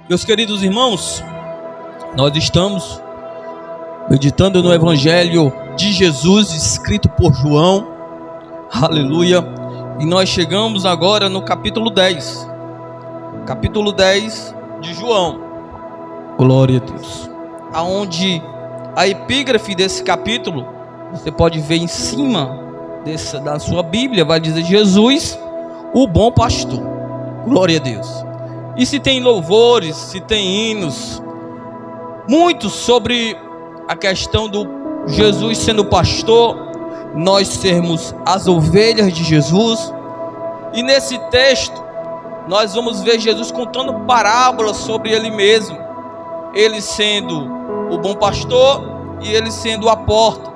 Meus queridos irmãos, nós estamos meditando no Evangelho de Jesus, escrito por João, aleluia, e nós chegamos agora no capítulo 10 de João, glória a Deus, aonde a epígrafe desse capítulo, você pode ver em cima da sua Bíblia, vai dizer Jesus, o bom pastor, glória a Deus. E se tem louvores, se tem hinos, muitos sobre a questão do Jesus sendo pastor, nós sermos as ovelhas de Jesus. E nesse texto, nós vamos ver Jesus contando parábolas sobre ele mesmo, ele sendo o bom pastor e ele sendo a porta.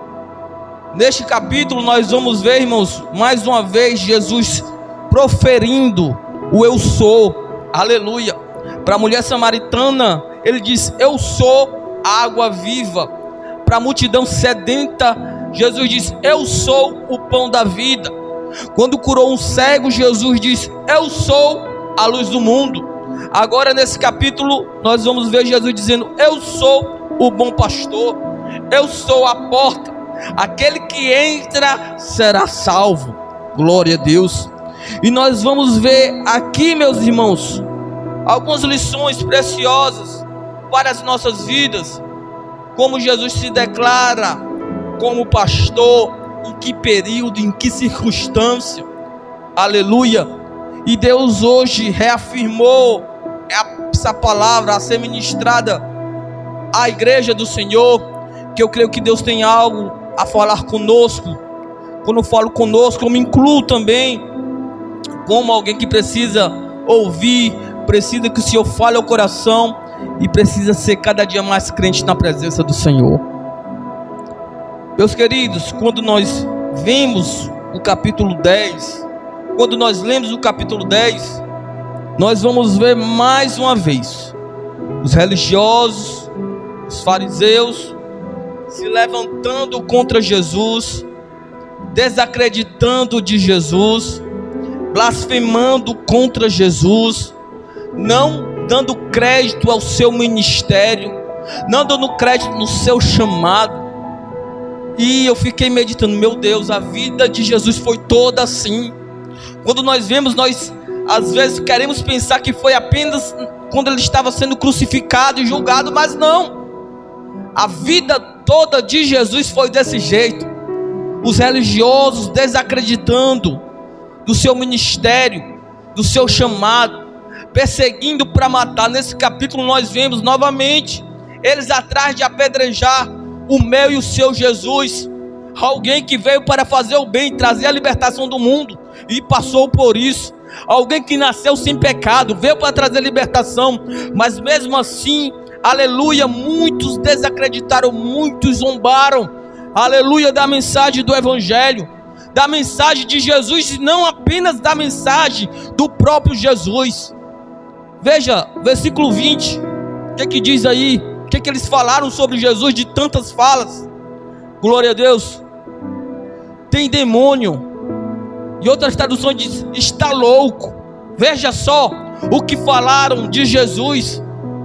Neste capítulo nós vamos ver, irmãos, mais uma vez Jesus proferindo o eu sou. Aleluia. Para a mulher samaritana, ele diz: eu sou a água viva. Para a multidão sedenta, Jesus diz: eu sou o pão da vida. Quando curou um cego, Jesus diz: eu sou a luz do mundo. Agora nesse capítulo, nós vamos ver Jesus dizendo: eu sou o bom pastor, eu sou a porta. Aquele que entra será salvo. Glória a Deus. E nós vamos ver aqui, meus irmãos, algumas lições preciosas para as nossas vidas. Como Jesus se declara como pastor, em que período, em que circunstância. Aleluia. E Deus hoje reafirmou essa palavra a ser ministrada à igreja do Senhor, que eu creio que Deus tem algo a falar conosco. Quando eu falo conosco, eu me incluo também como alguém que precisa ouvir, precisa que o Senhor fale ao coração e precisa ser cada dia mais crente na presença do Senhor. Meus queridos, quando nós vemos o capítulo 10, quando nós lemos o capítulo 10, nós vamos ver mais uma vez os religiosos, os fariseus se levantando contra Jesus, desacreditando de Jesus, blasfemando contra Jesus, não dando crédito ao seu ministério, não dando crédito no seu chamado. E eu fiquei meditando: meu Deus, a vida de Jesus foi toda assim. Quando nós vemos, nós às vezes queremos pensar que foi apenas quando ele estava sendo crucificado e julgado, mas não, a vida toda de Jesus foi desse jeito. Os religiosos desacreditando do seu ministério, do seu chamado, perseguindo para matar. Nesse capítulo nós vemos novamente eles atrás de apedrejar o meu e o seu Jesus, alguém que veio para fazer o bem, trazer a libertação do mundo e passou por isso, alguém que nasceu sem pecado, veio para trazer libertação, mas mesmo assim, aleluia, muitos desacreditaram, muitos zombaram, aleluia, da mensagem do Evangelho, da mensagem de Jesus, e não apenas da mensagem do próprio Jesus. Veja, versículo 20, o que diz aí? O que eles falaram sobre Jesus, de tantas falas? Glória a Deus. Tem demônio, e outras traduções diz: está louco. Veja só o que falaram de Jesus,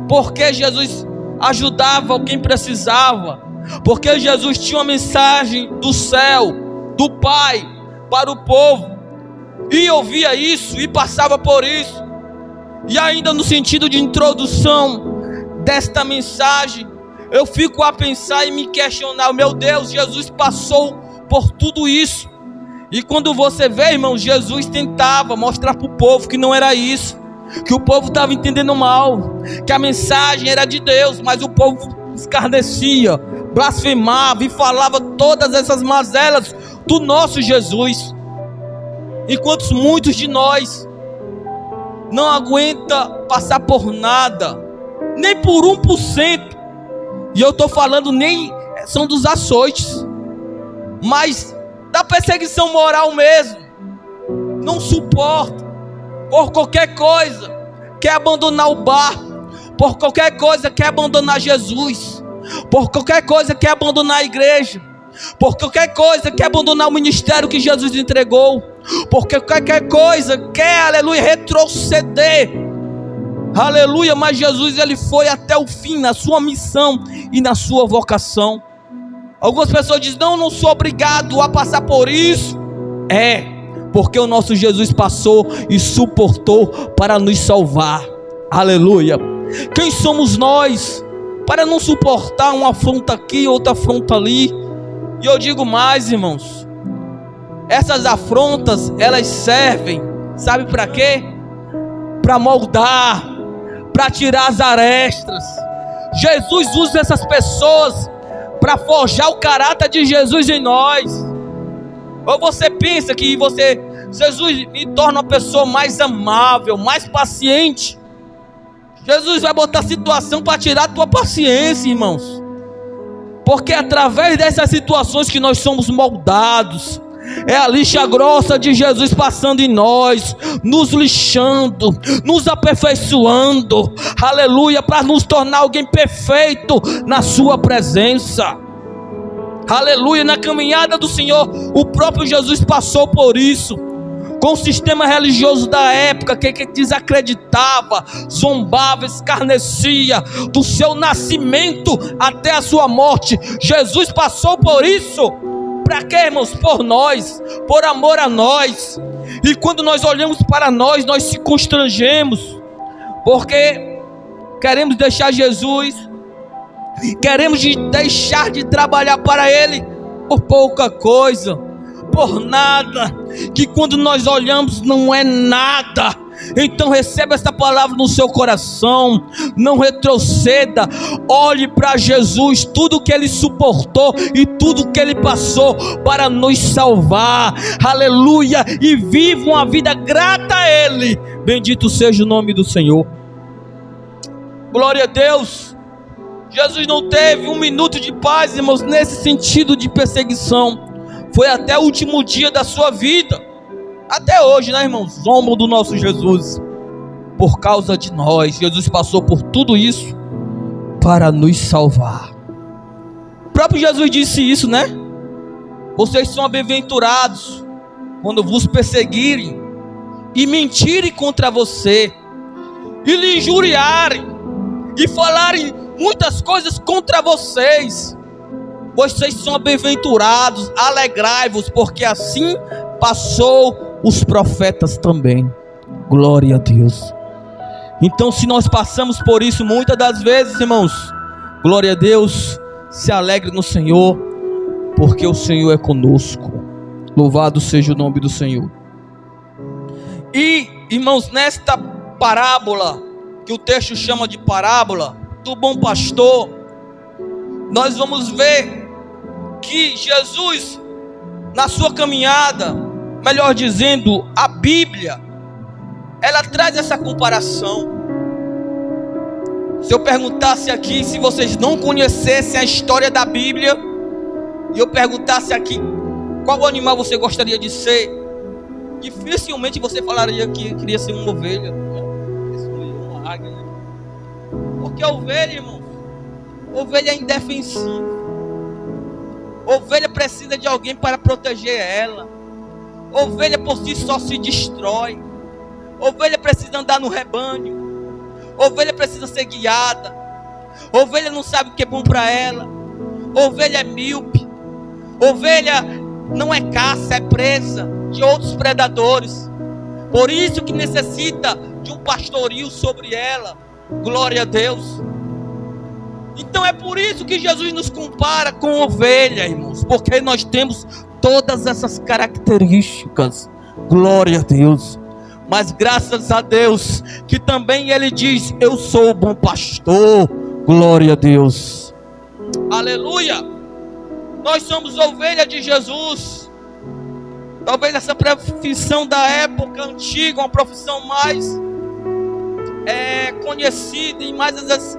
porque Jesus ajudava quem precisava, porque Jesus tinha uma mensagem do céu, do Pai para o povo, e ouvia isso e passava por isso. E ainda no sentido de introdução desta mensagem, eu fico a pensar e me questionar: meu Deus, Jesus passou por tudo isso. E quando você vê, irmão, Jesus tentava mostrar para o povo que não era isso, que o povo estava entendendo mal, que a mensagem era de Deus, mas o povo escarnecia, blasfemava e falava todas essas mazelas do nosso Jesus. Enquanto muitos de nós não aguenta passar por nada, nem por 1%, e eu estou falando nem são dos açoites, mas da perseguição moral mesmo, não suporta, por qualquer coisa quer abandonar o barco, por qualquer coisa quer abandonar Jesus, por qualquer coisa quer abandonar a igreja, por qualquer coisa quer abandonar o ministério que Jesus entregou, porque qualquer coisa quer, aleluia, retroceder, Aleluia, mas Jesus ele foi até o fim na sua missão e na sua vocação. Algumas pessoas dizem: não sou obrigado a passar por isso. Porque o nosso Jesus passou e suportou para nos salvar. Aleluia. Quem somos nós para não suportar uma afronta aqui, outra afronta ali? E eu digo mais, irmãos, essas afrontas, elas servem, sabe para quê? Para moldar, para tirar as arestas. Jesus usa essas pessoas para forjar o caráter de Jesus em nós. Ou você pensa que Jesus me torna uma pessoa mais amável, mais paciente? Jesus vai botar situação para tirar a tua paciência, irmãos. Porque é através dessas situações que nós somos moldados. É a lixa grossa de Jesus passando em nós, nos lixando, nos aperfeiçoando. Aleluia, para nos tornar alguém perfeito na sua presença. Aleluia, na caminhada do Senhor, o próprio Jesus passou por isso. Com o sistema religioso da época, que desacreditava, zombava, escarnecia, do seu nascimento até a sua morte, Jesus passou por isso. Para quê, irmãos? Por nós, por amor a nós. E quando nós olhamos para nós se constrangemos, porque queremos deixar Jesus, queremos deixar de trabalhar para Ele por pouca coisa, por nada, que quando nós olhamos não é nada. Então receba essa palavra no seu coração, não retroceda, olhe para Jesus, tudo que Ele suportou e tudo que Ele passou para nos salvar, aleluia, e viva uma vida grata a Ele. Bendito seja o nome do Senhor. Glória a Deus. Jesus não teve um minuto de paz, irmãos, nesse sentido de perseguição. Foi até o último dia da sua vida. Até hoje, né, irmãos? Zombam do nosso Jesus. Por causa de nós. Jesus passou por tudo isso para nos salvar. O próprio Jesus disse isso, né? Vocês são bem-aventurados quando vos perseguirem e mentirem contra você, e lhe injuriarem e falarem muitas coisas contra vocês. Vocês são bem-aventurados, alegrai-vos, porque assim passou os profetas também. Glória a Deus. Então, se nós passamos por isso muitas das vezes, irmãos, glória a Deus, se alegre no Senhor, porque o Senhor é conosco. Louvado seja o nome do Senhor. E, irmãos, nesta parábola, que o texto chama de parábola do bom pastor, nós vamos ver que Jesus, na sua caminhada, melhor dizendo, a Bíblia, ela traz essa comparação. Se eu perguntasse aqui, se vocês não conhecessem a história da Bíblia, e eu perguntasse aqui qual animal você gostaria de ser, dificilmente você falaria que queria ser uma ovelha, uma águia, né? Porque a ovelha, irmãos, ovelha é indefensiva. Ovelha precisa de alguém para proteger ela. Ovelha por si só se destrói. Ovelha precisa andar no rebanho. Ovelha precisa ser guiada. Ovelha não sabe o que é bom para ela. Ovelha é míope. Ovelha não é caça, é presa de outros predadores. Por isso que necessita de um pastorio sobre ela. Glória a Deus. Então é por isso que Jesus nos compara com ovelha, irmãos, porque nós temos todas essas características. Glória a Deus. Mas graças a Deus que também Ele diz: eu sou o bom pastor. Glória a Deus. Aleluia. Nós somos ovelha de Jesus. Talvez essa profissão da época antiga, uma profissão mais conhecida e mais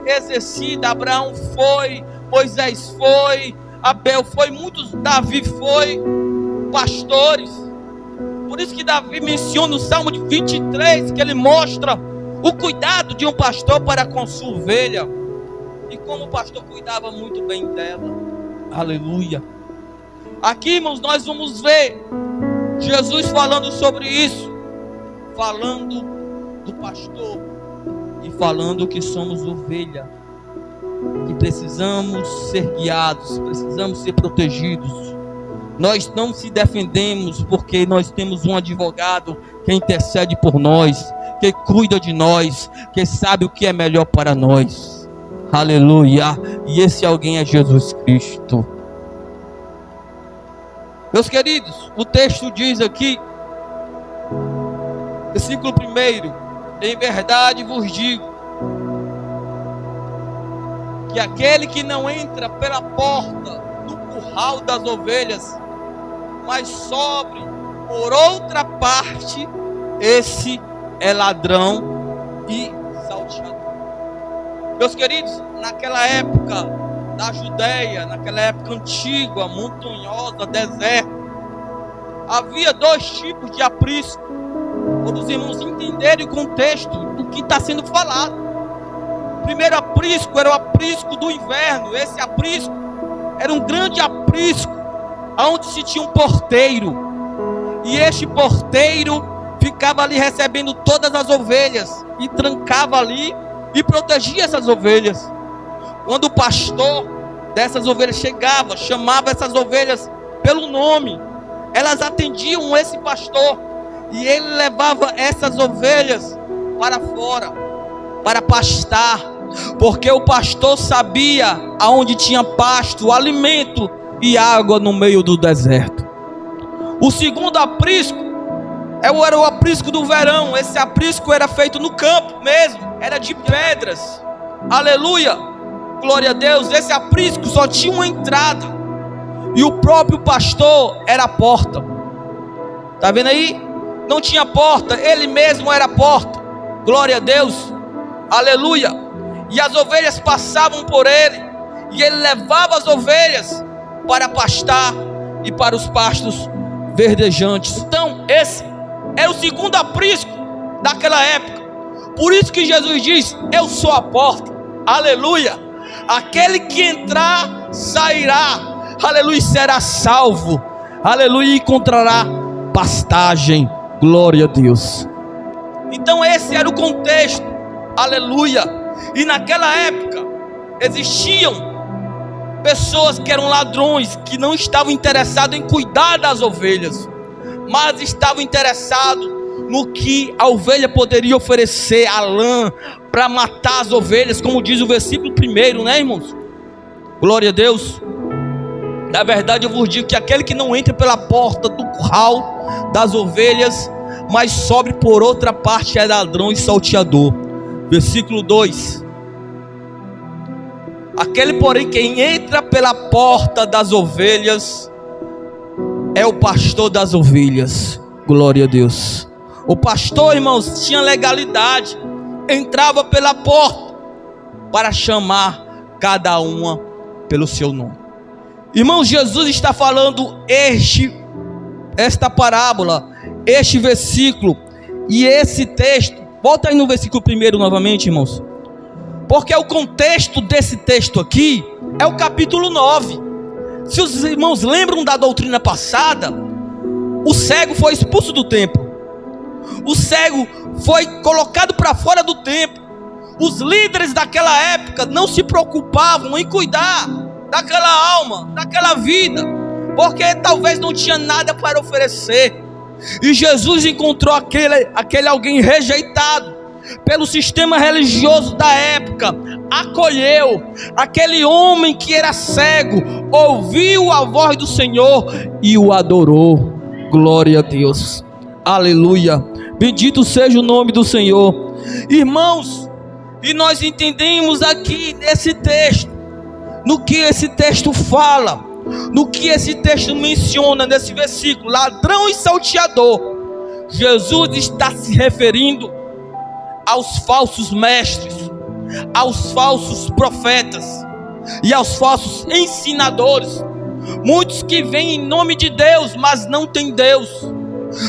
exercida. Abraão foi, Moisés foi, Abel foi, muitos, Davi foi, pastores. Por isso que Davi menciona no Salmo de 23, que ele mostra o cuidado de um pastor para com sua ovelha, e como o pastor cuidava muito bem dela. Aleluia. Aqui, irmãos, nós vamos ver Jesus falando sobre isso, falando do pastor. e falando que somos ovelha, que precisamos ser guiados, precisamos ser protegidos. Nós não se defendemos porque nós temos um advogado que intercede por nós, que cuida de nós, que sabe o que é melhor para nós. Aleluia! E esse alguém é Jesus Cristo. Meus queridos, o texto diz aqui, versículo 1: em verdade vos digo, que aquele que não entra pela porta do curral das ovelhas, mas sobre por outra parte, esse é ladrão e salteador. Meus queridos, naquela época da Judéia, naquela época antiga, montanhosa, deserta, havia dois tipos de aprisco, para os irmãos entenderem o contexto do que está sendo falado. O primeiro aprisco era o aprisco do inverno. Esse aprisco era um grande aprisco, onde se tinha um porteiro, e este porteiro ficava ali recebendo todas as ovelhas, e trancava ali, e protegia essas ovelhas. Quando o pastor dessas ovelhas chegava, chamava essas ovelhas pelo nome, elas atendiam esse pastor, e ele levava essas ovelhas para fora, para pastar, porque o pastor sabia aonde tinha pasto, alimento e água no meio do deserto. O segundo aprisco era o aprisco do verão. Esse aprisco era feito no campo mesmo, era de pedras. Aleluia, glória a Deus. Esse aprisco só tinha uma entrada, e o próprio pastor era a porta. Está vendo aí? Não tinha porta, ele mesmo era a porta. Glória a Deus, aleluia. E as ovelhas passavam por ele, e ele levava as ovelhas para pastar e para os pastos verdejantes. Então esse é o segundo aprisco daquela época. Por isso que Jesus diz: eu sou a porta. Aleluia. Aquele que entrar sairá, aleluia, será salvo, aleluia, e encontrará pastagem. Glória a Deus. Então esse era o contexto, aleluia. E naquela época existiam pessoas que eram ladrões, que não estavam interessados em cuidar das ovelhas, mas estavam interessados no que a ovelha poderia oferecer, a lã, para matar as ovelhas, como diz o versículo 1, né, irmãos? Glória a Deus. Na verdade eu vos digo que aquele que não entra pela porta do curral das ovelhas, mas sobe por outra parte, é ladrão e salteador. Versículo 2: aquele, porém, quem entra pela porta das ovelhas é o pastor das ovelhas. Glória a Deus. O pastor, irmãos, tinha legalidade, entrava pela porta para chamar cada uma pelo seu nome. Irmãos, Jesus está falando esta parábola, este versículo e esse texto. Volta aí no versículo 1 novamente, irmãos, porque o contexto desse texto aqui é o capítulo 9. Se os irmãos lembram da doutrina passada, o cego foi expulso do templo, o cego foi colocado para fora do templo. Os líderes daquela época não se preocupavam em cuidar daquela alma, daquela vida, porque talvez não tinha nada para oferecer. E Jesus encontrou aquele alguém rejeitado pelo sistema religioso da época, acolheu aquele homem que era cego, ouviu a voz do Senhor e o adorou. Glória a Deus, aleluia, bendito seja o nome do Senhor. Irmãos, e nós entendemos aqui nesse texto, no que esse texto fala, no que esse texto menciona nesse versículo, ladrão e salteador. Jesus está se referindo aos falsos mestres, aos falsos profetas e aos falsos ensinadores. Muitos que vêm em nome de Deus, mas não tem Deus.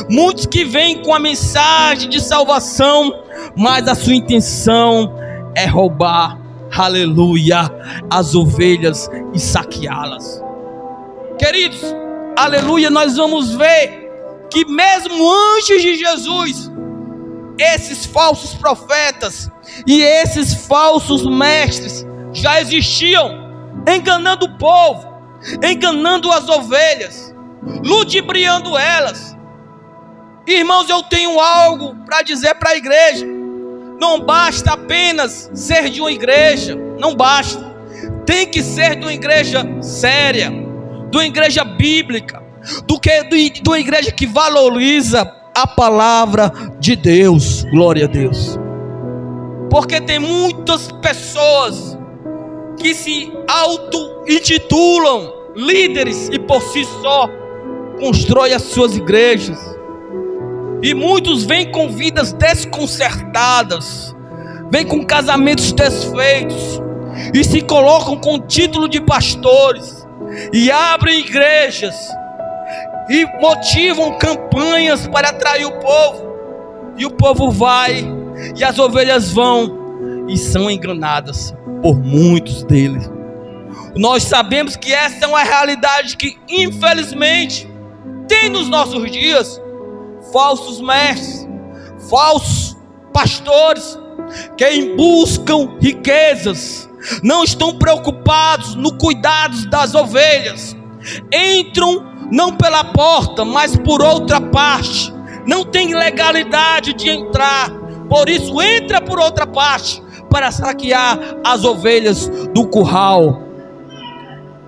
Muitos que vêm com a mensagem de salvação, mas a sua intenção é roubar, aleluia, as ovelhas e saqueá-las. Queridos, aleluia, nós vamos ver que mesmo antes de Jesus esses falsos profetas e esses falsos mestres já existiam, enganando o povo, enganando as ovelhas, ludibriando elas. Irmãos, eu tenho algo para dizer para a igreja. Não basta apenas ser de uma igreja, não basta. Tem que ser de uma igreja séria, de uma igreja bíblica, de uma igreja que valoriza a palavra de Deus. Glória a Deus. Porque tem muitas pessoas que se auto-intitulam líderes e por si só constroem as suas igrejas. E muitos vêm com vidas desconcertadas, vêm com casamentos desfeitos, e se colocam com título de pastores, e abrem igrejas, e motivam campanhas para atrair o povo, e o povo vai, e as ovelhas vão, e são enganadas por muitos deles. Nós sabemos que essa é uma realidade que infelizmente tem nos nossos dias. Falsos mestres, falsos pastores, que buscam riquezas, não estão preocupados no cuidado das ovelhas, entram não pela porta, mas por outra parte, não tem legalidade de entrar, por isso entra por outra parte, para saquear as ovelhas do curral.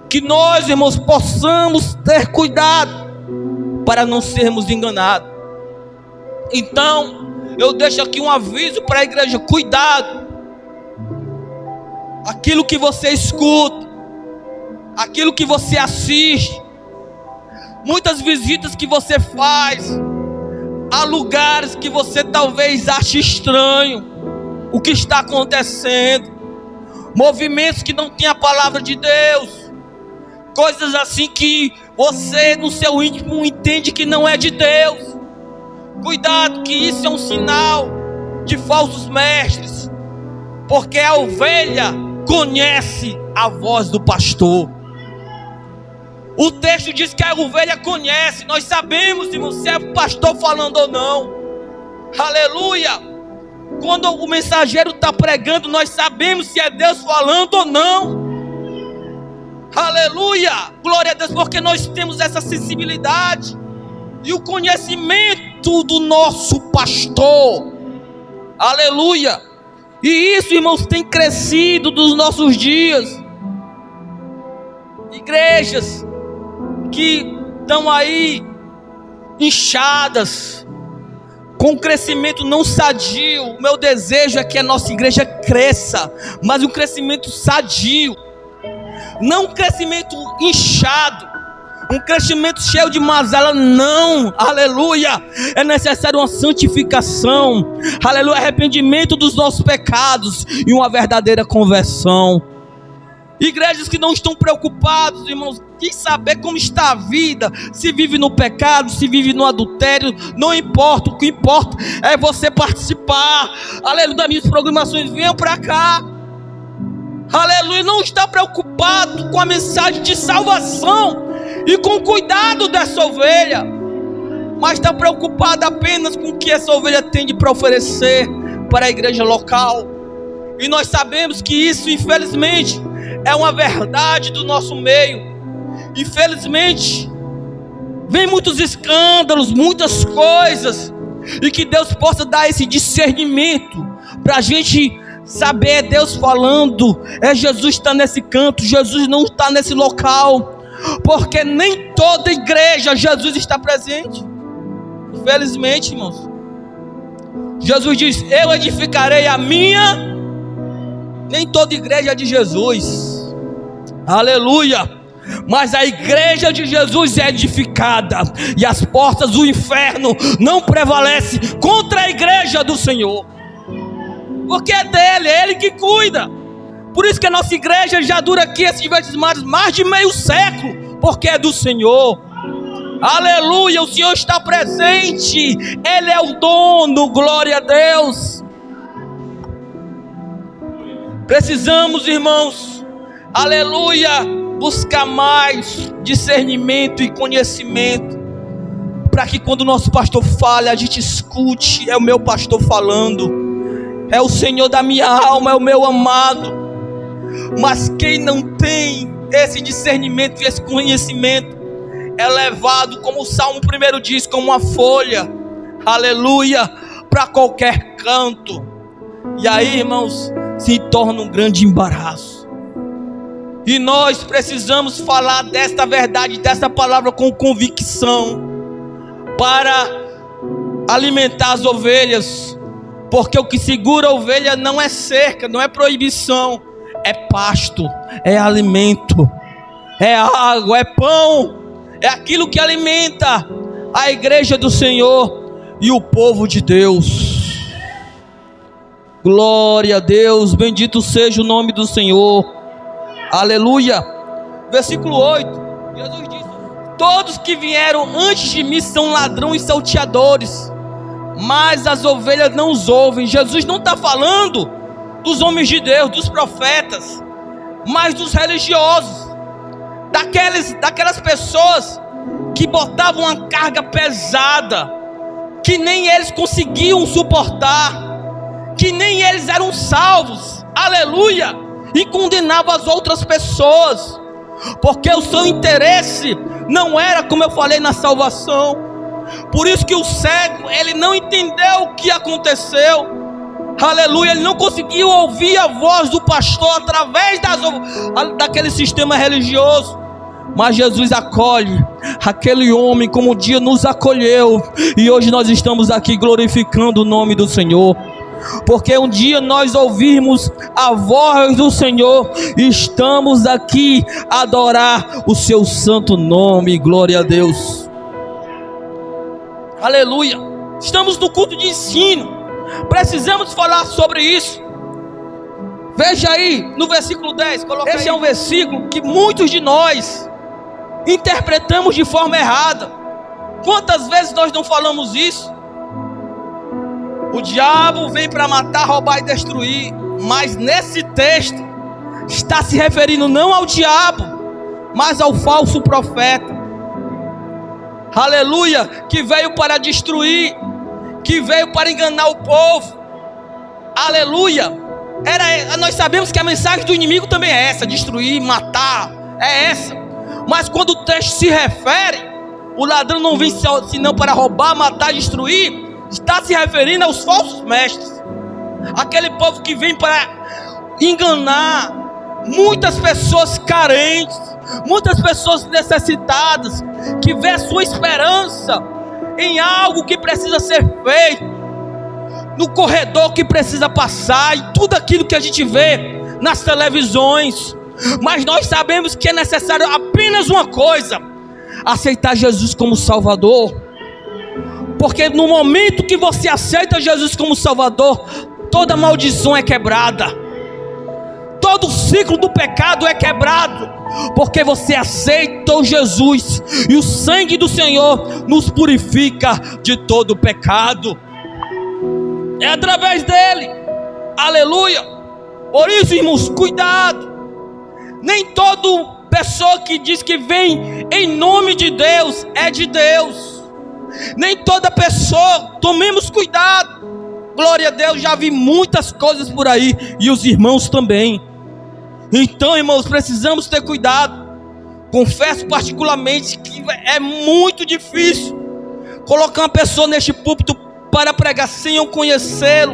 Que nós, irmãos, possamos ter cuidado, para não sermos enganados. Então, eu deixo aqui um aviso para a igreja: cuidado. Aquilo que você escuta, aquilo que você assiste, muitas visitas que você faz a lugares que você talvez ache estranho o que está acontecendo, movimentos que não tem a palavra de Deus, coisas assim que você no seu íntimo entende que não é de Deus. Cuidado, que isso é um sinal de falsos mestres, porque a ovelha conhece a voz do pastor. O texto diz que a ovelha conhece. Nós sabemos, irmão, se é o pastor falando ou não. Aleluia. Quando o mensageiro está pregando, nós sabemos se é Deus falando ou não. Aleluia. Glória a Deus, porque nós temos essa sensibilidade e o conhecimento do nosso pastor. Aleluia. E isso, irmãos, tem crescido nos nossos dias. Igrejas que estão aí inchadas, com crescimento não sadio. O meu desejo é que a nossa igreja cresça, mas um crescimento sadio, não um crescimento inchado, um crescimento cheio de mazela, não. Aleluia. É necessário uma santificação, aleluia, arrependimento dos nossos pecados e uma verdadeira conversão. Igrejas que não estão preocupados, irmãos, em saber como está a vida, se vive no pecado, se vive no adultério, não importa. O que importa é você participar, aleluia, das minhas programações. Venham para cá, aleluia. Não está preocupado com a mensagem de salvação e com o cuidado dessa ovelha, mas está preocupado apenas com o que essa ovelha tem para oferecer para a igreja local. E nós sabemos que isso, infelizmente, é uma verdade do nosso meio. Infelizmente, vem muitos escândalos, muitas coisas, e que Deus possa dar esse discernimento para a gente saber: é Deus falando, é Jesus está nesse canto, Jesus não está nesse local, porque nem toda igreja Jesus está presente. Infelizmente, irmãos, Jesus diz: eu edificarei a minha. Nem toda igreja é de Jesus, aleluia, mas a igreja de Jesus é edificada, e as portas do inferno não prevalecem contra a igreja do Senhor, porque é dele, é ele que cuida. Por isso que a nossa igreja já dura aqui, esses diversos mares, mais de meio século, porque é do Senhor. Aleluia, o Senhor está presente, Ele é o dono, glória a Deus. Precisamos, irmãos, aleluia, buscar mais discernimento e conhecimento, para que quando o nosso pastor fale, a gente escute: é o meu pastor falando, é o Senhor da minha alma, é o meu amado. Mas quem não tem esse discernimento e esse conhecimento é levado, como o Salmo 1 diz, como uma folha, aleluia, para qualquer canto. E aí, irmãos, se torna um grande embaraço. E nós precisamos falar desta verdade, dessa palavra com convicção, para alimentar as ovelhas. Porque o que segura a ovelha não é cerca, não é proibição, é pasto, é alimento, é água, é pão, é aquilo que alimenta a igreja do Senhor e o povo de Deus. Glória a Deus, bendito seja o nome do Senhor, aleluia. Versículo 8, Jesus diz: todos que vieram antes de mim são ladrões e salteadores, mas as ovelhas não os ouvem. Jesus não está falando dos homens de Deus, dos profetas, mas dos religiosos, daquelas pessoas que botavam uma carga pesada, que nem eles conseguiam suportar, que nem eles eram salvos, aleluia, e condenavam as outras pessoas, porque o seu interesse não era, como eu falei, na salvação. Por isso que o cego, ele não entendeu o que aconteceu, aleluia, ele não conseguiu ouvir a voz do pastor através daquele sistema religioso. Mas Jesus acolhe aquele homem como um dia nos acolheu, e hoje nós estamos aqui glorificando o nome do Senhor, porque um dia nós ouvimos a voz do Senhor, e estamos aqui a adorar o seu santo nome. Glória a Deus, aleluia. Estamos no culto de ensino, precisamos falar sobre isso. Veja aí no versículo 10, esse é um versículo que muitos de nós interpretamos de forma errada. Quantas vezes nós não falamos isso? O diabo vem para matar, roubar e destruir. Mas nesse texto está se referindo não ao diabo, mas ao falso profeta, aleluia, que veio para destruir, que veio para enganar o povo, aleluia. Nós sabemos que a mensagem do inimigo também é essa: destruir, matar, é essa. Mas quando o texto se refere, o ladrão não vem senão para roubar, matar, destruir, está se referindo aos falsos mestres, aquele povo que vem para enganar muitas pessoas carentes, muitas pessoas necessitadas, que vê a sua esperança em algo que precisa ser feito, no corredor que precisa passar, e tudo aquilo que a gente vê nas televisões. Mas nós sabemos que é necessário apenas uma coisa: aceitar Jesus como Salvador. Porque no momento que você aceita Jesus como Salvador, toda maldição é quebrada, todo ciclo do pecado é quebrado, porque você aceitou Jesus, e o sangue do Senhor nos purifica de todo pecado, é através dele, aleluia. Por isso, irmãos, cuidado. Nem toda pessoa que diz que vem em nome de Deus é de Deus. Nem toda pessoa, tomemos cuidado. Glória a Deus, já vi muitas coisas por aí, e os irmãos também. Então, irmãos, precisamos ter cuidado. Confesso particularmente que é muito difícil colocar uma pessoa neste púlpito para pregar sem eu conhecê-lo,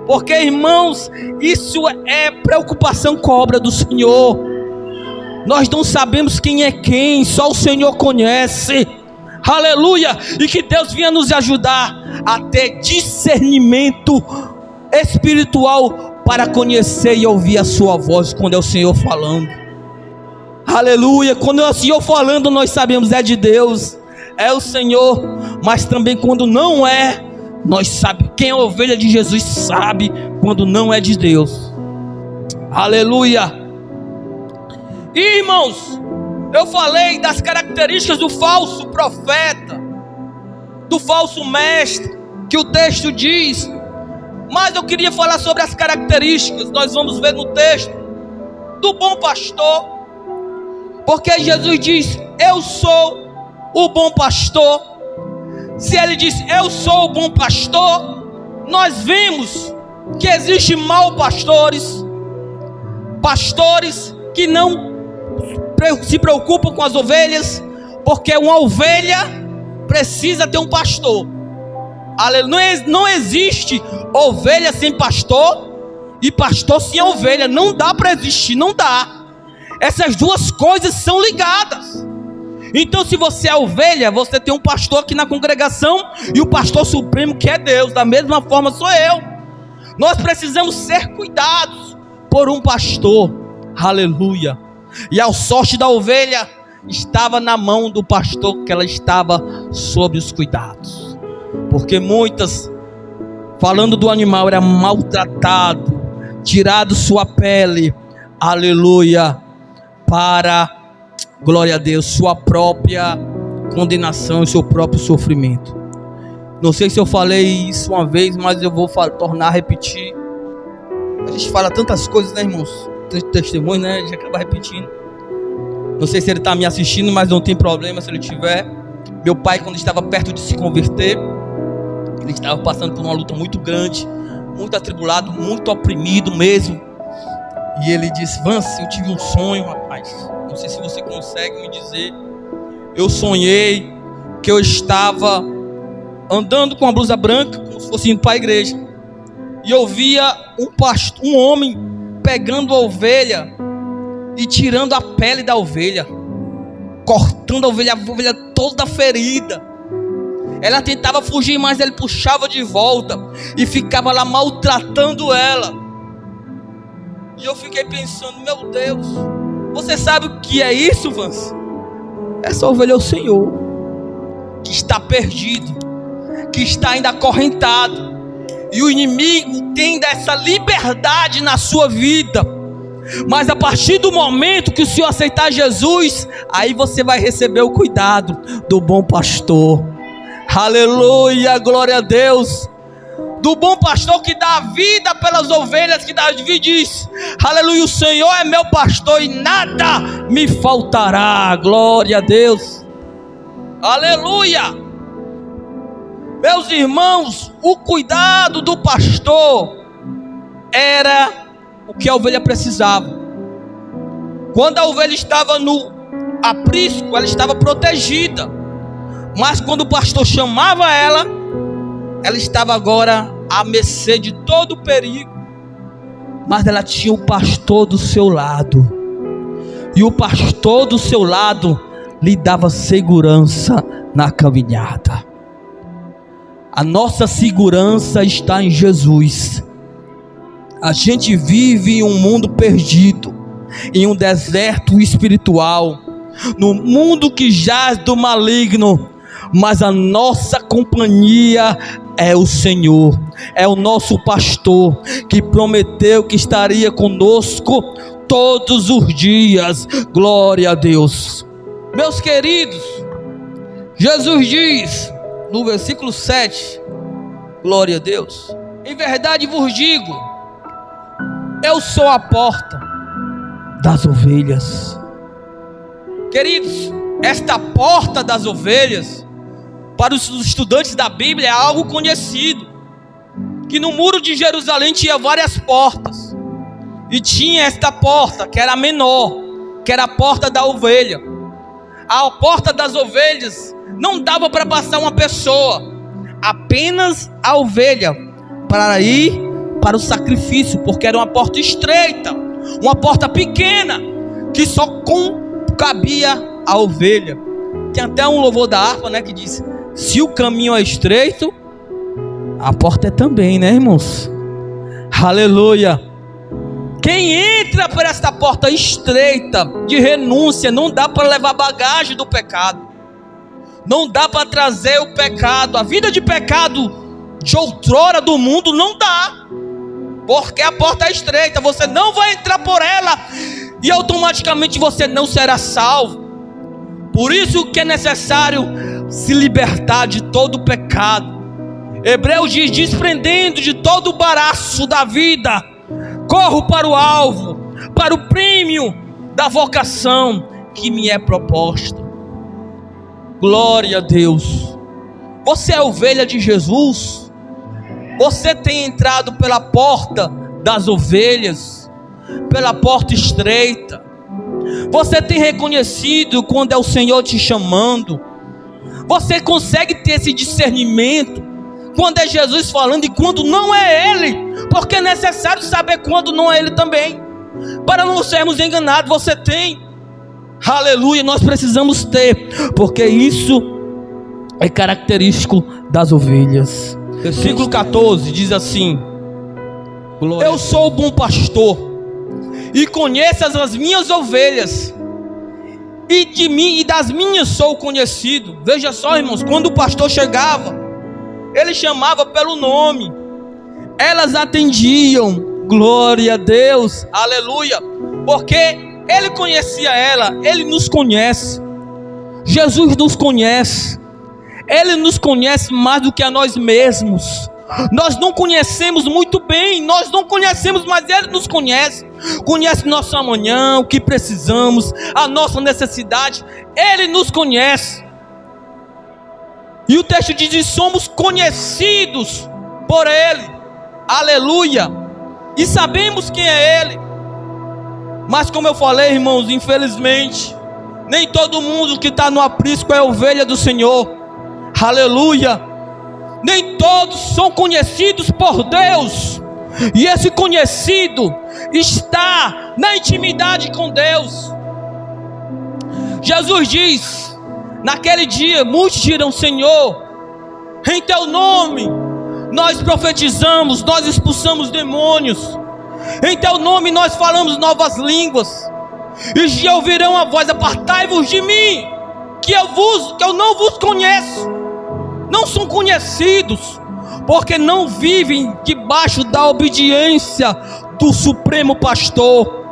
porque, irmãos, isso é preocupação com a obra do Senhor. Nós não sabemos quem é quem, só o Senhor conhece, aleluia. E que Deus venha nos ajudar a ter discernimento espiritual para conhecer e ouvir a sua voz quando é o Senhor falando, aleluia. Quando é o Senhor falando, nós sabemos é de Deus, é o Senhor. Mas também quando não é, nós sabemos. Quem é ovelha de Jesus sabe quando não é de Deus, aleluia. E, irmãos, eu falei das características do falso profeta, do falso mestre, que o texto diz. Mas eu queria falar sobre as características, nós vamos ver no texto, do bom pastor. Porque Jesus diz: eu sou o bom pastor. Se ele disse, eu sou o bom pastor, nós vimos que existem maus pastores, pastores que não se preocupam com as ovelhas, porque uma ovelha precisa ter um pastor. Não existe ovelha sem pastor e pastor sem ovelha. Não dá para existir, não dá. Essas duas coisas são ligadas. Então, se você é ovelha, você tem um pastor aqui na congregação e o pastor supremo que é Deus. Da mesma forma sou eu. Nós precisamos ser cuidados por um pastor. Aleluia. E a sorte da ovelha estava na mão do pastor, que ela estava sob os cuidados. Porque muitas, falando do animal, era maltratado, tirado sua pele, aleluia, para, glória a Deus, sua própria condenação e seu próprio sofrimento. Não sei se eu falei isso uma vez, mas eu vou tornar a repetir. A gente fala tantas coisas, né, irmãos? Testemunho, né? A gente acaba repetindo. Não sei se ele está me assistindo, mas não tem problema se ele tiver. Meu pai, quando estava perto de se converter, ele estava passando por uma luta muito grande, muito atribulado, muito oprimido mesmo. E ele disse, Vance, eu tive um sonho, rapaz. Não sei se você consegue me dizer. Eu sonhei que eu estava andando com uma blusa branca, como se fosse indo para a igreja. E eu via um homem pegando a ovelha e tirando a pele da ovelha, cortando a ovelha toda ferida. Ela tentava fugir, mas ele puxava de volta e ficava lá maltratando ela. E eu fiquei pensando, meu Deus, você sabe o que é isso, Vance? Essa ovelha é o Senhor, que está perdido, que está ainda acorrentado, e o inimigo tem essa liberdade na sua vida. Mas a partir do momento que o Senhor aceitar Jesus, aí você vai receber o cuidado do bom pastor. Aleluia, glória a Deus. Do bom pastor que dá a vida pelas ovelhas, que Davi diz, aleluia, o Senhor é meu pastor e nada me faltará. Glória a Deus. Aleluia. Meus irmãos, o cuidado do pastor era o que a ovelha precisava. Quando a ovelha estava no aprisco, ela estava protegida. Mas quando o pastor chamava ela estava agora à mercê de todo o perigo. Mas ela tinha o pastor do seu lado. E o pastor do seu lado lhe dava segurança na caminhada. A nossa segurança está em Jesus. A gente vive em um mundo perdido, em um deserto espiritual, no mundo que jaz do maligno, mas a nossa companhia é o Senhor, é o nosso pastor, que prometeu que estaria conosco todos os dias. Glória a Deus. Meus queridos, Jesus diz no versículo 7, glória a Deus, em verdade vos digo, eu sou a porta das ovelhas. Queridos, esta porta das ovelhas, para os estudantes da Bíblia, é algo conhecido. Que no muro de Jerusalém tinha várias portas. E tinha esta porta, que era a menor, que era a porta da ovelha. A porta das ovelhas não dava para passar uma pessoa, apenas a ovelha, para ir para o sacrifício, porque era uma porta estreita, uma porta pequena, que só cabia a ovelha. Tem até um louvor da harpa, né, que diz, se o caminho é estreito, a porta é também, né, irmãos? Aleluia. Quem entra por esta porta estreita de renúncia, não dá para levar bagagem do pecado, não dá para trazer o pecado, a vida de pecado de outrora do mundo, não dá, porque a porta é estreita, você não vai entrar por ela, e automaticamente você não será salvo. Por isso que é necessário se libertar de todo o pecado. Hebreus diz, desprendendo de todo o embaraço da vida, corro para o alvo, para o prêmio da vocação que me é proposta. Glória a Deus. Você é ovelha de Jesus? Você tem entrado pela porta das ovelhas, pela porta estreita? Você tem reconhecido quando é o Senhor te chamando? Você consegue ter esse discernimento quando é Jesus falando e quando não é Ele? Porque é necessário saber quando não é Ele também, para não sermos enganados. Você tem, aleluia, nós precisamos ter, porque isso é característico das ovelhas. Versículo 14 diz assim: eu sou o bom pastor e conheço as minhas ovelhas, e de mim e das minhas sou conhecido. Veja só, irmãos, quando o pastor chegava, ele chamava pelo nome, elas atendiam, glória a Deus, aleluia, porque ele conhecia ela. Ele nos conhece, Jesus nos conhece, Ele nos conhece mais do que a nós mesmos. Nós não conhecemos muito bem, nós não conhecemos, mas Ele nos conhece. Conhece nosso amanhã, o que precisamos, a nossa necessidade. Ele nos conhece. E o texto diz: somos conhecidos por Ele, aleluia, e sabemos quem é Ele. Mas como eu falei, irmãos, infelizmente, nem todo mundo que está no aprisco é ovelha do Senhor, aleluia. Nem todos são conhecidos por Deus, e esse conhecido está na intimidade com Deus. Jesus diz: naquele dia muitos dirão: Senhor, em teu nome nós profetizamos, nós expulsamos demônios, em teu nome nós falamos novas línguas. E já ouvirão a voz: apartai-vos de mim, que eu não vos conheço. Não são conhecidos, porque não vivem debaixo da obediência do Supremo Pastor.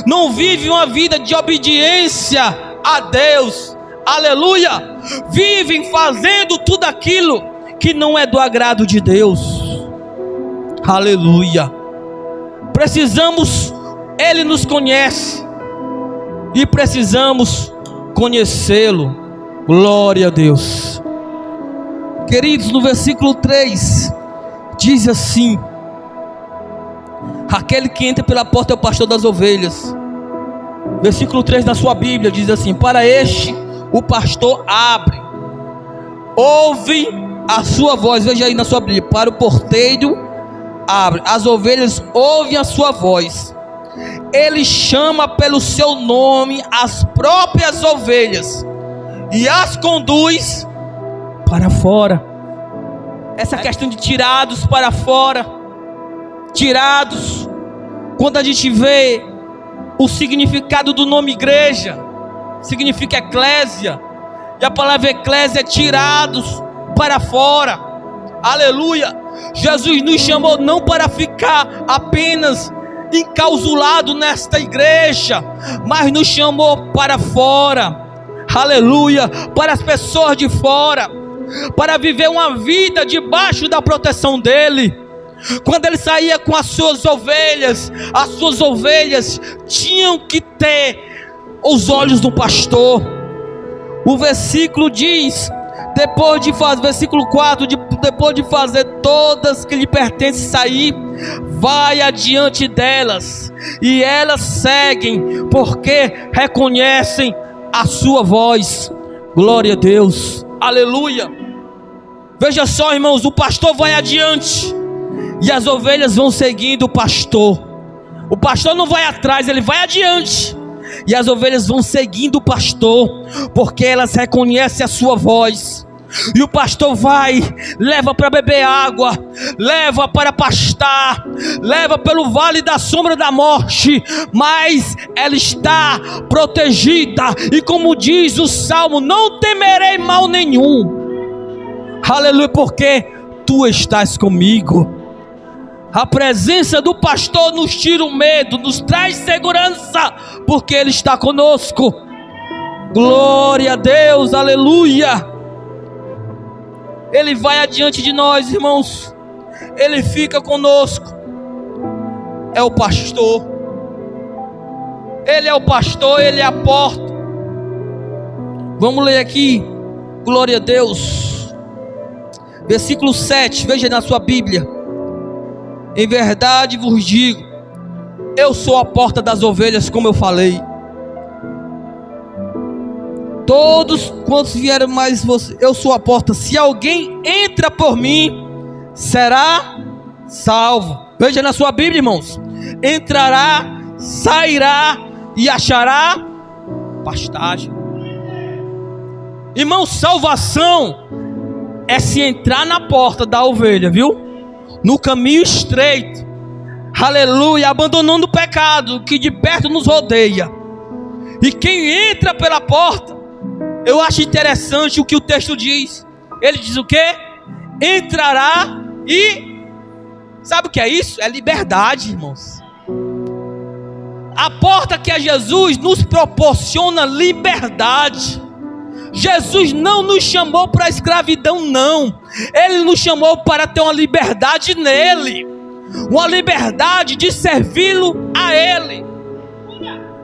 Não vivem uma vida de obediência a Deus, aleluia. Vivem fazendo tudo aquilo que não é do agrado de Deus, aleluia. Precisamos, Ele nos conhece, e precisamos conhecê-lo, glória a Deus. Queridos, no versículo 3 diz assim: aquele que entra pela porta é o pastor das ovelhas. Versículo 3 da sua Bíblia diz assim: para este o pastor abre, ouve a sua voz. Veja aí na sua Bíblia: para o porteiro abre, as ovelhas ouvem a sua voz. Ele chama pelo seu nome as próprias ovelhas e as conduz para fora. Essa questão de tirados para fora, tirados, quando a gente vê o significado do nome igreja, significa eclésia, e a palavra eclésia é tirados para fora, aleluia. Jesus nos chamou não para ficar apenas encausulado nesta igreja, mas nos chamou para fora, aleluia, para as pessoas de fora, para viver uma vida debaixo da proteção dele. Quando ele saía com as suas ovelhas tinham que ter os olhos do pastor. O versículo diz, versículo 4, depois de fazer todas que lhe pertencem sair, vai adiante delas, e elas seguem, porque reconhecem a sua voz. Glória a Deus, aleluia. Veja só, irmãos, o pastor vai adiante e as ovelhas vão seguindo o pastor. O pastor não vai atrás, ele vai adiante, e as ovelhas vão seguindo o pastor, porque elas reconhecem a sua voz. E o pastor vai, leva para beber água, leva para pastar, leva pelo vale da sombra da morte, mas ela está protegida. E como diz o Salmo: não temerei mal nenhum, aleluia, porque tu estás comigo. A presença do pastor nos tira o medo, nos traz segurança, porque ele está conosco. Glória a Deus, aleluia. Ele vai adiante de nós, irmãos. Ele fica conosco. É o pastor. Ele é o pastor, ele é a porta. Vamos ler aqui. Glória a Deus. Versículo 7, veja na sua Bíblia. Em verdade vos digo, eu sou a porta das ovelhas, como eu falei. Todos quantos vieram mais você, eu sou a porta. Se alguém entra por mim, será salvo. Veja na sua Bíblia, irmãos. Entrará, sairá e achará pastagem. Irmão, salvação é se entrar na porta da ovelha, viu? No caminho estreito. Aleluia, abandonando o pecado que de perto nos rodeia. E quem entra pela porta, eu acho interessante o que o texto diz. Ele diz o quê? Entrará e... sabe o que é isso? É liberdade, irmãos. A porta que é Jesus nos proporciona liberdade. Jesus não nos chamou para a escravidão, não. Ele nos chamou para ter uma liberdade nele. Uma liberdade de servi-lo a Ele.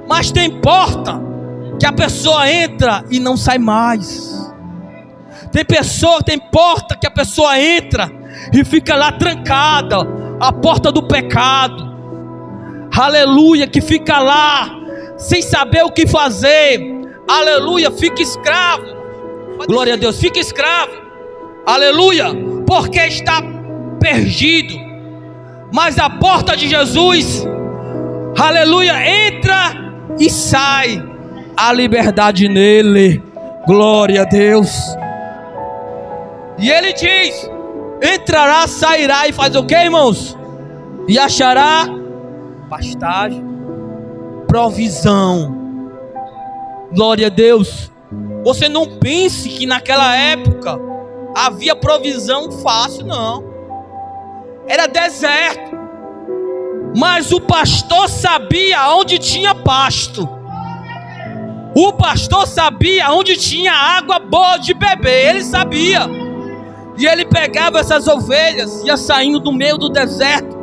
Mas tem porta que a pessoa entra e não sai mais. Tem porta que a pessoa entra e fica lá trancada. A porta do pecado. Aleluia, que fica lá sem saber o que fazer. Aleluia, fica escravo. Glória a Deus, fica escravo. Aleluia, porque está perdido. Mas a porta de Jesus, aleluia, entra e sai. A liberdade nele. Glória a Deus. E ele diz: entrará, sairá e faz o que, irmãos? E achará pastagem, provisão. Glória a Deus. Você não pense que naquela época havia provisão fácil, não. Era deserto. Mas o pastor sabia onde tinha pasto. O pastor sabia onde tinha água boa de beber. Ele sabia. E ele pegava essas ovelhas, ia saindo do meio do deserto,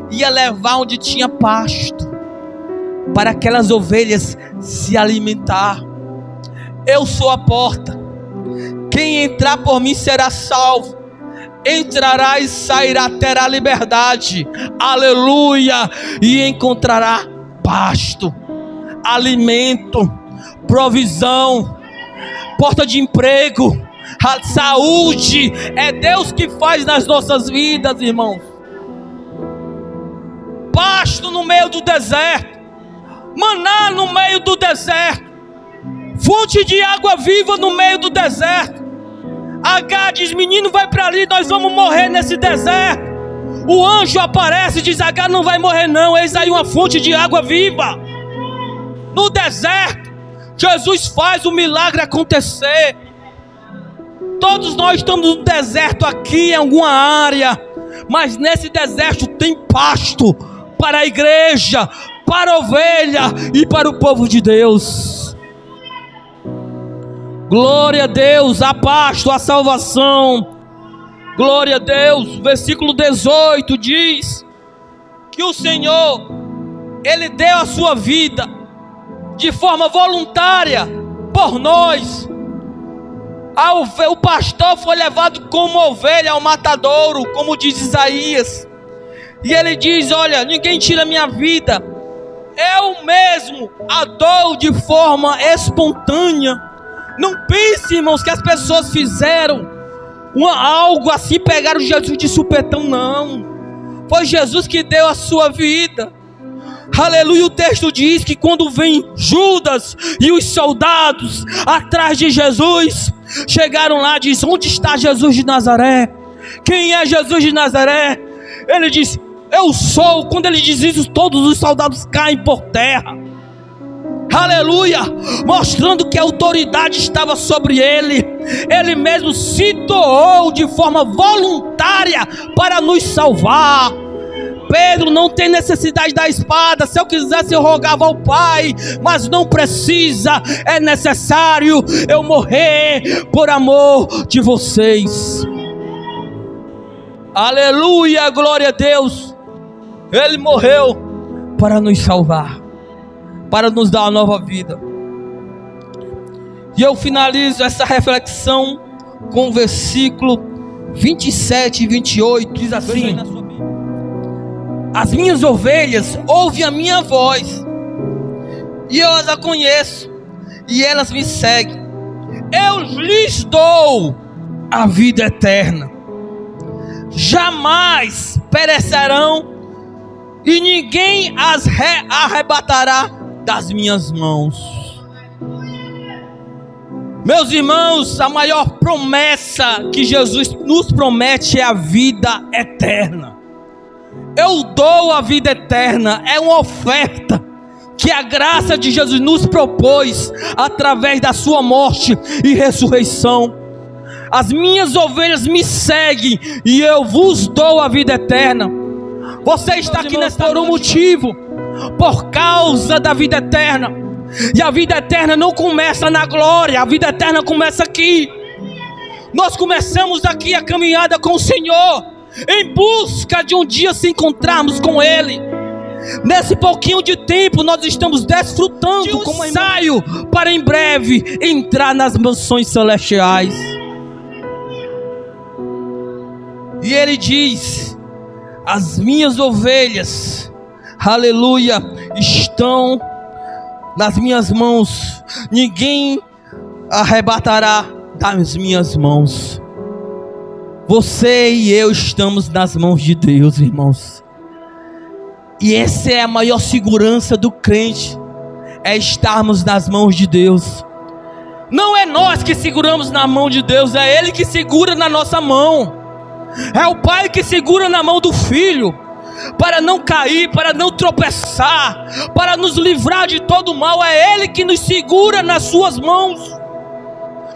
ia levar onde tinha pasto, para aquelas ovelhas se alimentar. Eu sou a porta. Quem entrar por mim será salvo. Entrará e sairá, terá liberdade. Aleluia. E encontrará pasto, alimento, provisão, porta de emprego, saúde. É Deus que faz nas nossas vidas, irmãos. Pasto no meio do deserto, maná no meio do deserto, fonte de água viva no meio do deserto. Agar diz: menino, vai para ali, nós vamos morrer nesse deserto. O anjo aparece e diz: Agar não vai morrer não, eis aí uma fonte de água viva. No deserto, Jesus faz o milagre acontecer. Todos nós estamos no deserto aqui em alguma área, mas nesse deserto tem pasto para a igreja, para a ovelha e para o povo de Deus. Glória a Deus, a pasto, a salvação. Glória a Deus. Versículo 18 diz que o Senhor, Ele deu a sua vida de forma voluntária por nós. O pastor foi levado como ovelha ao matadouro, como diz Isaías. E ele diz: olha, ninguém tira minha vida, eu mesmo a dou de forma espontânea. Não pense, irmãos, que as pessoas fizeram algo assim, pegaram Jesus de supetão, não. Foi Jesus que deu a sua vida. Aleluia. O texto diz que quando vem Judas e os soldados atrás de Jesus, chegaram lá e diz: onde está Jesus de Nazaré? Quem é Jesus de Nazaré? Ele diz: eu sou. Quando ele diz isso, todos os soldados caem por terra. Aleluia, mostrando que a autoridade estava sobre ele. Ele mesmo se doou de forma voluntária para nos salvar. Pedro não tem necessidade da espada. Se eu quisesse eu rogava ao Pai, mas não precisa. É necessário eu morrer por amor de vocês. Aleluia, glória a Deus. Ele morreu para nos salvar, para nos dar uma nova vida. E eu finalizo essa reflexão com o versículo 27 e 28 diz assim: as minhas ovelhas ouvem a minha voz, e eu as conheço, e elas me seguem. Eu lhes dou a vida eterna, jamais perecerão, e ninguém as arrebatará das minhas mãos. Meus irmãos, a maior promessa que Jesus nos promete é a vida eterna. Eu dou a vida eterna, é uma oferta que a graça de Jesus nos propôs através da sua morte e ressurreição. As minhas ovelhas me seguem e eu vos dou a vida eterna. Você está aqui por um motivo, por causa da vida eterna. E a vida eterna não começa na glória, a vida eterna começa aqui. Nós começamos aqui a caminhada com o Senhor, em busca de um dia se encontrarmos com Ele. Nesse pouquinho de tempo nós estamos desfrutando de um ensaio para em breve entrar nas mansões celestiais. E Ele diz: as minhas ovelhas, aleluia, estão nas minhas mãos, ninguém arrebatará das minhas mãos. Você e eu estamos nas mãos de Deus, irmãos. E essa é a maior segurança do crente, é estarmos nas mãos de Deus. Não é nós que seguramos na mão de Deus, é Ele que segura na nossa mão. É o Pai que segura na mão do Filho, para não cair, para não tropeçar, para nos livrar de todo mal. É Ele que nos segura nas suas mãos.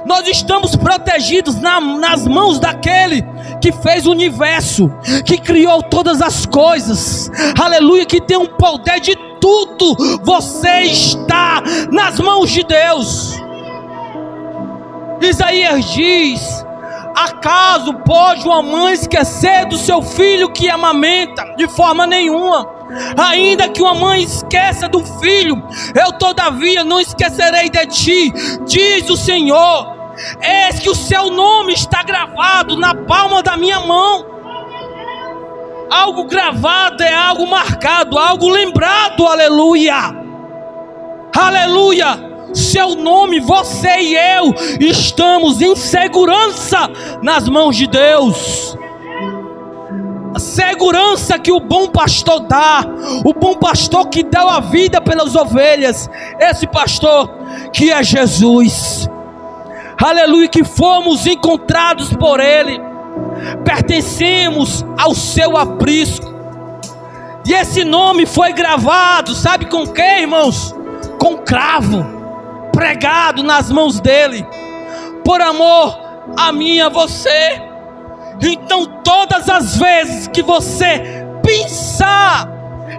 Nós estamos protegidos nas mãos daquele que fez o universo, que criou todas as coisas, aleluia, que tem um poder de tudo. Você está nas mãos de Deus. Isaías diz: acaso pode uma mãe esquecer do seu filho que amamenta? De forma nenhuma. Ainda que uma mãe esqueça do filho, eu todavia não esquecerei de ti, diz o Senhor. Eis que o seu nome está gravado na palma da minha mão. Algo gravado é algo marcado, algo lembrado, aleluia. Aleluia. Seu nome, você e eu estamos em segurança nas mãos de Deus. A segurança que o bom pastor dá, o bom pastor que deu a vida pelas ovelhas, esse pastor que é Jesus, aleluia, que fomos encontrados por Ele, pertencemos ao seu aprisco, e esse nome foi gravado, sabe com que, irmãos? Com cravo, pregado nas mãos dele, por amor a mim e a você. Então todas as vezes que você pensar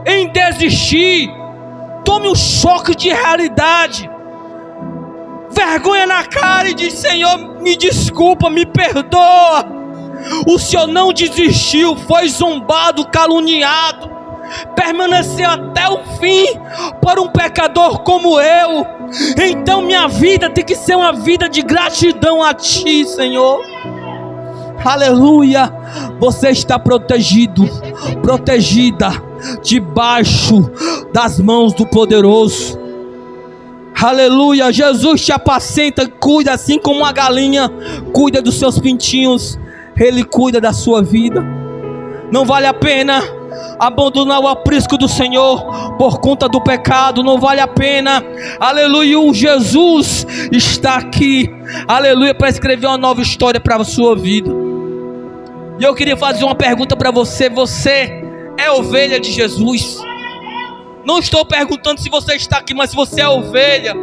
em desistir, tome um choque de realidade, vergonha na cara e diz: Senhor, me desculpa, me perdoa. O Senhor não desistiu, foi zombado, caluniado, permaneceu até o fim por um pecador como eu. Então minha vida tem que ser uma vida de gratidão a Ti, Senhor. Aleluia. Você está protegido, protegida, debaixo das mãos do poderoso. Aleluia. Jesus te apacenta, cuida, assim como uma galinha cuida dos seus pintinhos. Ele cuida da sua vida. Não vale a pena abandonar o aprisco do Senhor por conta do pecado. Não vale a pena. Aleluia. O Jesus está aqui, aleluia, para escrever uma nova história para a sua vida. E eu queria fazer uma pergunta para você. Você é ovelha de Jesus? Não estou perguntando se você está aqui, mas se você é ovelha,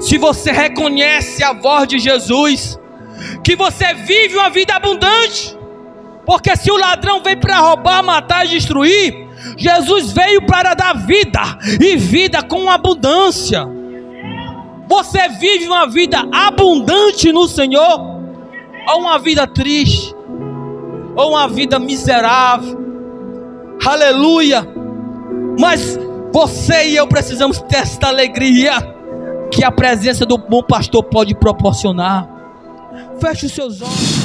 se você reconhece a voz de Jesus, que você vive uma vida abundante. Porque se o ladrão veio para roubar, matar e destruir, Jesus veio para dar vida, e vida com abundância. Você vive uma vida abundante no Senhor, ou uma vida triste, ou uma vida miserável? Aleluia. Mas você e eu precisamos ter esta alegria que a presença do bom pastor pode proporcionar. Feche os seus olhos.